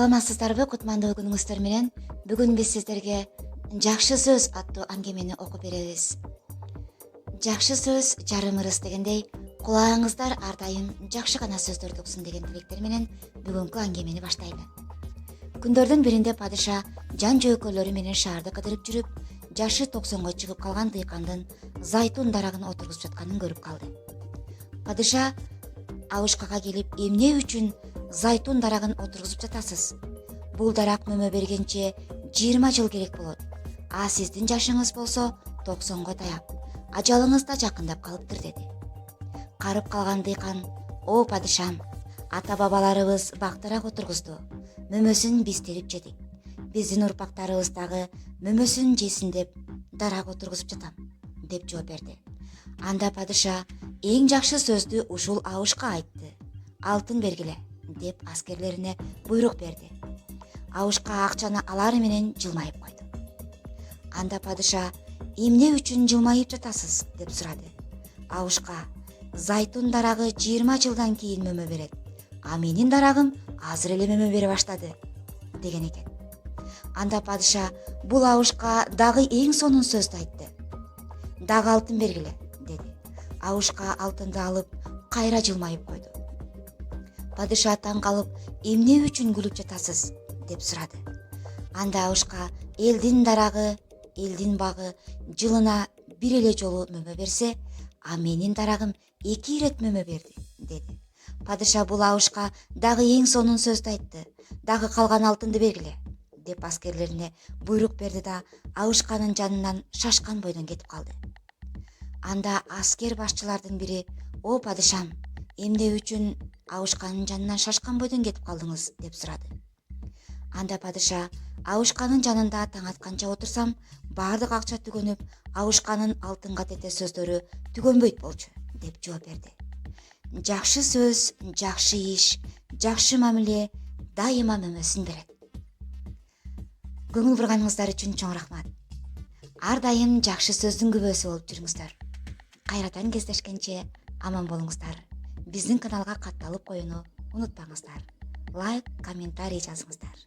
Саламатсыздарбы, кутмандуу күнүңүздөр менен. Бүгүн биз сиздерге жакшы сөз аттуу аңгемени окуп беребиз. Жакшы сөз жарым ырыс дегендей, кулаагыңыздар ар дайым жакшы гана сөздөрдү уксун деген тилектер менен бүгүнкү аңгемени баштайлы. Күндөрдүн биринде падыша жан жөөкөлөрү менен шаарды кыдырып жүрүп, жашы 90го чыгып калган дыйкандын зайтун дарагын отургузуп жатканын көрүп калды. Падыша Абышкага келип, эмне үчүн зайтун дарагын отургузуп жатасыз? Бул дарак мөмө бергенче 20 жыл керек болот. А сиздин жашыңыз болсо 90го таяп, ажалыңыз да жакындап калыптыр деди. Карып калган дыйкан: "О падышам, ата-бабаларыбыз бактырак отургузду. Мөмөсүн биз терип жедик. Биздин урпактарыбыз дагы мөмөсүн жесин деп дарак отургузуп жатам", деп жооп берди. Анда падыша эң жакшы сөздү ушул Абышка айтты. "Алтын бергиле", деп аскерлерине буйрук берди. Абышка акчаны алары менен жылмайып койду. Анда падыша: "Эмне үчүн жылмайып жатасыз?" деп сурады. Абышка: "Зайтун дарагы 20 жылдан кийин мөмө берет, а менин дарагым азыр эле мөмө бере баштады", деген экен. Анда падыша бул Абышка дагы эң сонун сөздү айтты. "Дагы алтын бергиле", деди. Абышка алтынды алып, кайра жылмайып койду. Падыша таң калып: "Эмне үчүн күлүп жатасыз?" деп сурады. Анда Абышка: "Элдин дарагы, элдин багы жылына бир эле жолу мөмө берсе, а менин дарагым 2 ирет мөмө берди", деди. Падыша бул Абышка дагы эң сонун сөздү айтты. "Дагы калган алтынды бергиле", деп аскерлерине буйрук берди да Абышканын жанынан шашкан бойдон кетип калды. Анда аскер башчылардын бири: "О падышам, эмне үчүн Абышканын жанынан шашкан бойдон кетип калдыңыз?" деп сурады. Анда падыша: "Абышканын жанында таң атканча отурсам, баардык акча түгөнүп, Абышканын алтынга тете сөздөрү түгөнбөйт болчу", деп жооп берди. Жакшы сөз, жакшы иш, жакшы мамиле дайыма мөмөсүн берет. Көңүл бурганыңыздар үчүн чоң рахмат. Ар дайым жакшы сөздүн күбөсү болуп жүрүңүздөр. Кайрадан кездешкенче аман болуңуздар. Биздин каналга катталып коюуну унутпаңыздар. Лайк, комментарий жазыңыздар.